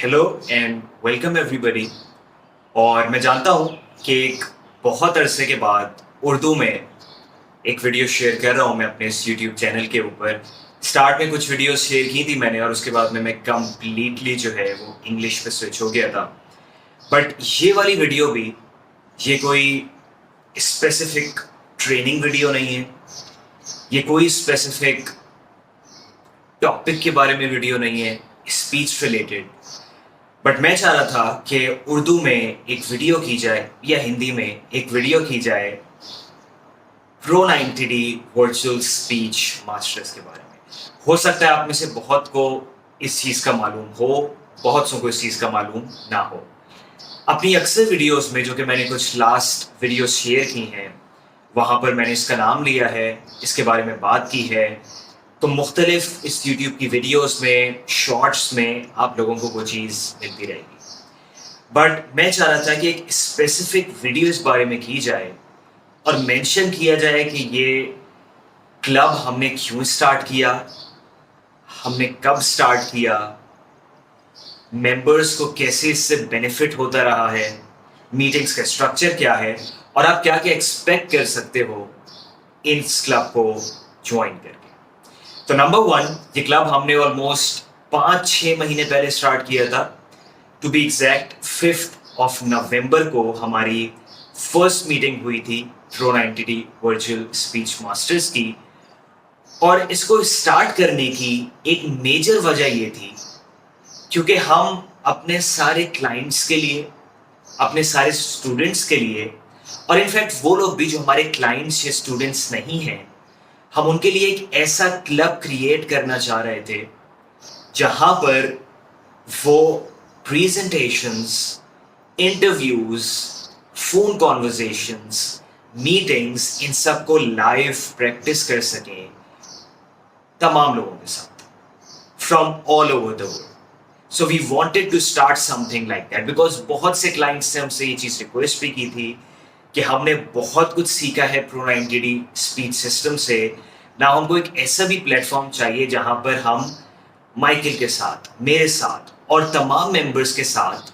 Hello and welcome everybody. और मैं जानता हूँ कि एक बहुत अरसे के बाद उर्दू में एक वीडियो शेयर कर रहा हूँ मैं अपने इस यूट्यूब चैनल के ऊपर। स्टार्ट में कुछ वीडियोस शेयर की थी मैंने और उसके बाद में मैं कम्प्लीटली जो है वो इंग्लिश पे स्विच हो गया था। बट ये वाली वीडियो भी ये कोई स्पेसिफिक ट्रेनिंग वीडियो नहीं है, ये कोई स्पेसिफिक टॉपिक के बारे में वीडियो नहीं है स्पीच रिलेटेड। बट मैं चाह रहा था कि उर्दू में एक वीडियो की जाए या हिंदी में एक वीडियो की जाए pro 90D virtual speech masters के बारे में। हो सकता है आप में से बहुत को इस चीज़ का मालूम हो, बहुत सौ को इस चीज़ का मालूम ना हो। अपनी अक्सर वीडियोस में जो कि मैंने कुछ लास्ट वीडियोस शेयर की हैं वहाँ पर मैंने इसका नाम लिया है, इसके बारे में बात की है। तो मुख्तलिफ इस यूट्यूब की वीडियोस में, शॉर्ट्स में आप लोगों को वो चीज़ मिलती रहेगी। बट मैं चाह रहा था कि एक स्पेसिफिक वीडियो इस बारे में की जाए और मेंशन किया जाए कि ये क्लब हमने क्यों स्टार्ट किया, हमने कब स्टार्ट किया, मेंबर्स को कैसे इससे बेनिफिट होता रहा है, मीटिंग्स का स्ट्रक्चर क्या है और आप क्या क्या एक्सपेक्ट कर सकते हो इस क्लब को ज्वाइन करके। तो नंबर 1, ये क्लब हमने ऑलमोस्ट 5-6 महीने पहले स्टार्ट किया था। टू बी एग्जैक्ट 5 नवंबर को हमारी फर्स्ट मीटिंग हुई थी pro 90D virtual speech masters की। और इसको स्टार्ट करने की एक मेजर वजह ये थी क्योंकि हम अपने सारे क्लाइंट्स के लिए, अपने सारे स्टूडेंट्स के लिए, और इनफैक्ट वो लोग भी जो हमारे क्लाइंट्स या स्टूडेंट्स नहीं हैं, हम उनके लिए एक ऐसा क्लब क्रिएट करना चाह रहे थे जहां पर वो presentations, interviews, phone conversations, meetings, इन सब को लाइव प्रैक्टिस कर सकें तमाम लोगों के साथ from all over the world. So we wanted to start something like that because बहुत से क्लाइंट्स ने हमसे ये चीज़ रिक्वेस्ट भी की थी कि हमने बहुत कुछ सीखा है प्रो 90D स्पीच सिस्टम से, ना हमको एक ऐसा भी प्लेटफॉर्म चाहिए जहां पर हम माइकल के साथ, मेरे साथ और तमाम मेंबर्स के साथ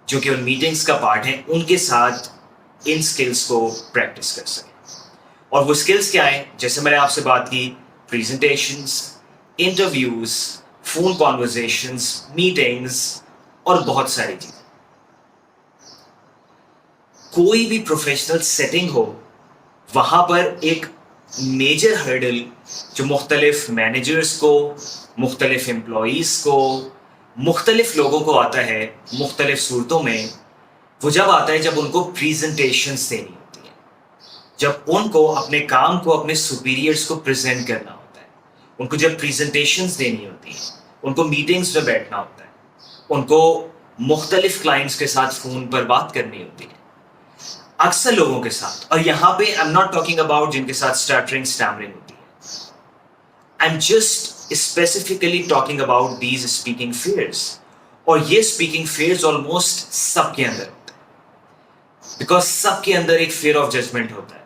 जो कि उन मीटिंग्स का पार्ट है उनके साथ इन स्किल्स को प्रैक्टिस कर सकें। और वो स्किल्स क्या हैं? जैसे मैंने आपसे बात की, presentations, interviews, phone conversations, meetings और बहुत सारी चीजें। कोई भी प्रोफेशनल सेटिंग हो वहां पर एक मेजर हर्डल जो मुख्तलिफ मैनेजर्स को, मुख्तलिफ एम्प्लॉयज़ को, मुख्तलिफ लोगों को आता है मुख्तलिफ सूरतों में, वो जब आता है जब उनको प्रेजेंटेशंस देनी होती है, जब उनको अपने काम को अपने सुपीरियर्स को प्रेजेंट करना होता है, उनको जब प्रेजेंटेशंस देनी होती है, उनको मीटिंग्स में बैठना होता है, उनको मुख्तलिफ क्लाइंट्स के साथ फ़ोन पर बात करनी होती है अक्सर लोगों के साथ। और यहाँ पे I am not talking about जिनके साथ स्टटरिंग, स्टैमरिंग होती है, I am just specifically talking about these speaking fears. और ये स्पीकिंग फेयर्स ऑलमोस्ट सबके अंदर होता है बिकॉज सबके अंदर एक फेयर ऑफ जजमेंट होता है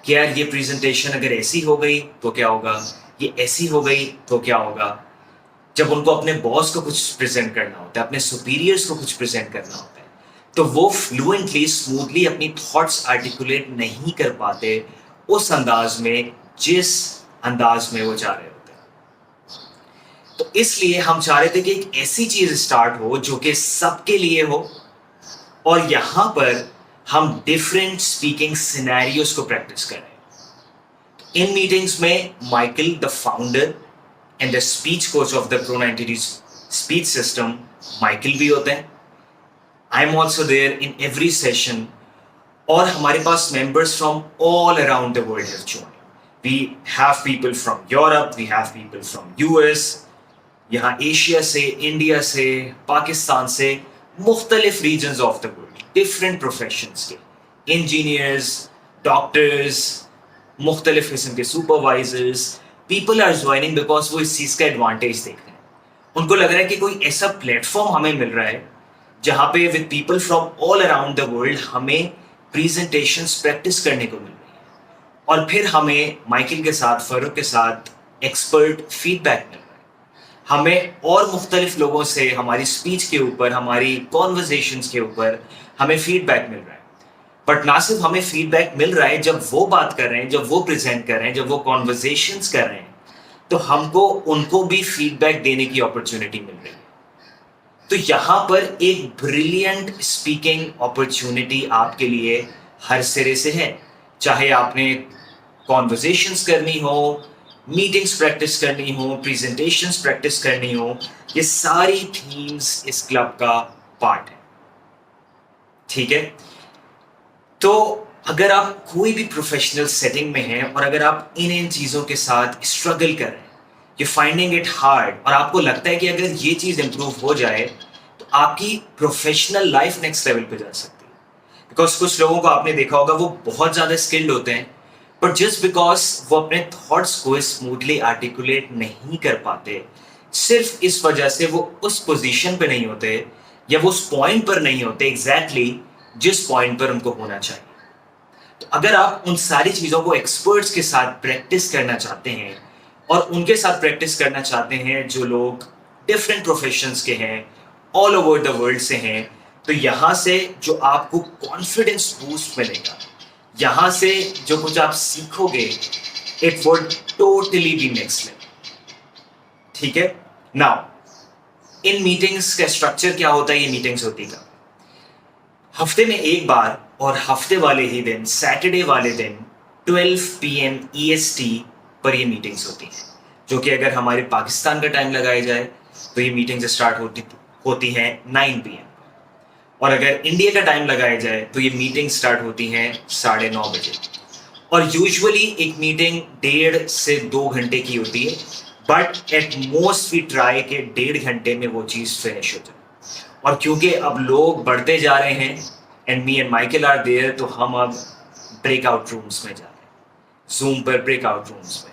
कि यार ये प्रेजेंटेशन अगर ऐसी हो गई तो क्या होगा, ये ऐसी हो गई तो क्या होगा। जब उनको अपने बॉस को कुछ प्रेजेंट करना होता है, अपने सुपीरियर्स को कुछ प्रेजेंट करना होता है, तो वो फ्लुएंटली, स्मूथली अपनी थॉट्स आर्टिकुलेट नहीं कर पाते उस अंदाज में जिस अंदाज में वो चाह रहे होते हैं। तो इसलिए हम चाह रहे थे कि एक ऐसी चीज स्टार्ट हो जो कि सबके लिए हो और यहां पर हम डिफरेंट स्पीकिंग सिनेरियोस को प्रैक्टिस करें। इन मीटिंग्स में Michael, the founder and the speech coach of the pro 90D speech system, Michael भी होते हैं। I am also there in every session. और हमारे पास members from all around the world have joined. We have people from Europe, we have people from US, यहाँ Asia से, India से, पाकिस्तान से, मुख्तलिफ regions of the world, different professions के engineers, doctors, मुख्तलिफ किस्म के supervisors. People are joining because वो इस चीज़ का एडवांटेज देख रहे हैं। उनको लग रहा है कि कोई ऐसा प्लेटफॉर्म हमें मिल रहा है जहाँ पे with people from all around the world हमें प्रेजेंटेशंस प्रैक्टिस करने को मिल रही है और फिर हमें माइकल के साथ, फरूक के साथ एक्सपर्ट फीडबैक मिल रहा है। हमें और मुख्तलिफ लोगों से हमारी स्पीच के ऊपर, हमारी कॉन्वर्जेशंस के ऊपर हमें फीडबैक मिल रहा है। बट ना सिर्फ हमें फीडबैक मिल रहा है, जब वो बात कर रहे हैं, जब वो प्रेजेंट कर रहे हैं, जब वो कॉन्वर्जेशंस कर रहे हैं, तो हमको उनको भी फीडबैक देने की अपॉर्चुनिटी मिल रही है। तो यहां पर एक ब्रिलियंट स्पीकिंग अपॉर्चुनिटी आपके लिए हर सिरे से है। चाहे आपने कॉन्वर्जेशंस करनी हो, मीटिंग्स प्रैक्टिस करनी हो, प्रेजेंटेशंस प्रैक्टिस करनी हो, ये सारी थीम्स इस क्लब का पार्ट है। ठीक है, तो अगर आप कोई भी प्रोफेशनल सेटिंग में हैं और अगर आप इन चीज़ों के साथ स्ट्रगल कर रहे हैं, यू फाइंडिंग इट हार्ड, और आपको लगता है कि अगर ये चीज़ इंप्रूव हो जाए तो आपकी प्रोफेशनल लाइफ नेक्स्ट लेवल पे जा सकती है। बिकॉज कुछ लोगों को आपने देखा होगा, वो बहुत ज़्यादा स्किल्ड होते हैं, बट जस्ट बिकॉज वो अपने थॉट्स को स्मूथली आर्टिकुलेट नहीं कर पाते, सिर्फ इस वजह से वो उस पोजीशन पे नहीं होते या वो उस पॉइंट पर नहीं होते एग्जैक्टली जिस पॉइंट पर उनको होना चाहिए। तो अगर आप उन सारी चीज़ों को एक्सपर्ट्स के साथ प्रैक्टिस करना चाहते हैं और उनके साथ प्रैक्टिस करना चाहते हैं जो लोग डिफरेंट प्रोफेशंस के हैं, ऑल ओवर द वर्ल्ड से हैं, तो यहाँ से जो आपको कॉन्फिडेंस बूस्ट मिलेगा, यहाँ से जो कुछ आप सीखोगे, it would totally B next level. ठीक है, नाउ इन मीटिंग्स का स्ट्रक्चर क्या होता है? ये मीटिंग्स होती है हफ्ते में एक बार, और हफ्ते वाले ही दिन, सैटरडे वाले दिन 12 PM EST पर ये मीटिंग्स होती हैं, जो कि अगर हमारे पाकिस्तान का टाइम लगाया जाए तो ये मीटिंग्स स्टार्ट होती हैं 9 PM, और अगर इंडिया का टाइम लगाया जाए तो ये मीटिंग स्टार्ट होती हैं 9:30 बजे। और यूजुअली एक मीटिंग 1.5 से 2 घंटे की होती है, but at most we try के 1.5 घंटे में वो चीज़ फिनिश हो जाए। और क्योंकि अब लोग बढ़ते जा रहे हैं and me and Michael are there, तो हम अब ब्रेकआउट रूम्स में जा रहे हैं, जूम पर ब्रेकआउट रूम्स में,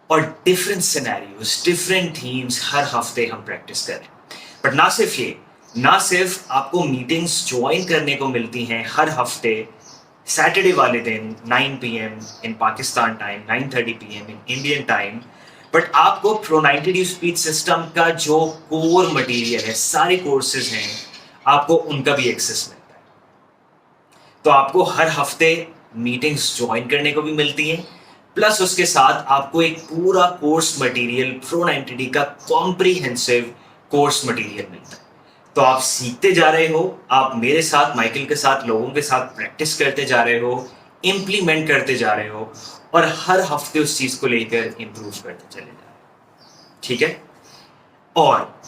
और डिफरेंट सिनेरियोज, डिफरेंट थीम्स हर हफ्ते हम प्रैक्टिस करें। बट ना सिर्फ ये, ना सिर्फ आपको मीटिंग्स ज्वाइन करने को मिलती हैं हर हफ्ते सैटरडे वाले दिन 9 PM in Pakistan time, 9:30 PM in Indian time, but आपको Pro 90D स्पीच सिस्टम का जो कोर मटेरियल है, सारे कोर्सेज हैं, आपको उनका भी एक्सेस मिलता है। तो आपको हर हफ्ते मीटिंग्स ज्वाइन करने को भी मिलती हैं, प्लस उसके साथ आपको एक पूरा कोर्स मटेरियल, Pro 90D का कॉम्प्रिहेंसिव कोर्स मटेरियल मिलता है। तो आप सीखते जा रहे हो, आप मेरे साथ, माइकल के साथ, लोगों के साथ प्रैक्टिस करते जा रहे हो, इम्प्लीमेंट करते जा रहे हो, और हर हफ्ते उस चीज को लेकर इंप्रूव करते चले जा रहे हो। ठीक है, और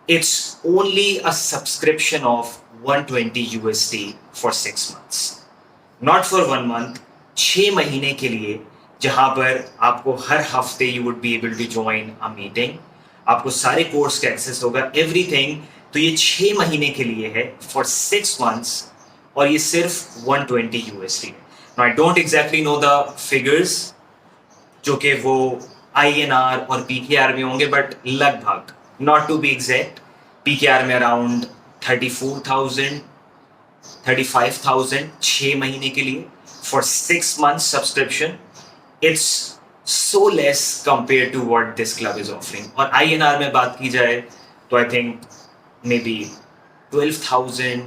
it's only a subscription of 120 USD for 6 months, not for 1 month, 6 महीने के लिए, जहां पर आपको हर हफ्ते you would be able to join a meeting, आपको सारे कोर्स का एक्सेस होगा, एवरीथिंग। तो ये 6 महीने के लिए है फॉर 6 months, और ये सिर्फ 120 USD है। Now, I don't exactly know the figures जो कि वो INR और PKR में होंगे, बट लगभग, not to be exact, PKR में अराउंड 34,000 35,000 6 महीने के लिए for 6 months subscription. It's so less compare to what this club is offering. और INR में बात की जाए तो I think maybe 12,000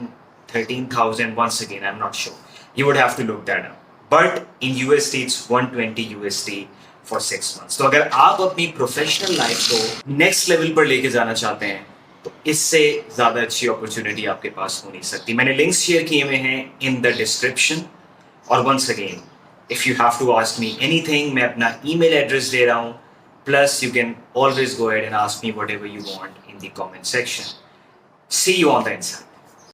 13,000, once again I'm not sure, you would have to look that up, but in USD it's 120 USD for 6 months। तो अगर आप अपनी प्रोफेशनल लाइफ को नेक्स्ट लेवल पर लेके जाना चाहते हैं तो इससे ज़्यादा अच्छी अपॉर्चुनिटी आपके पास हो नहीं सकती। मैंने लिंक्स शेयर किए हुए हैं इन द डिस्क्रिप्शन, और once again if you have to ask me anything, मैं अपना ईमेल एड्रेस दे रहा हूँ, plus you can always go ahead and ask me whatever you want in the comment section. See you on the inside.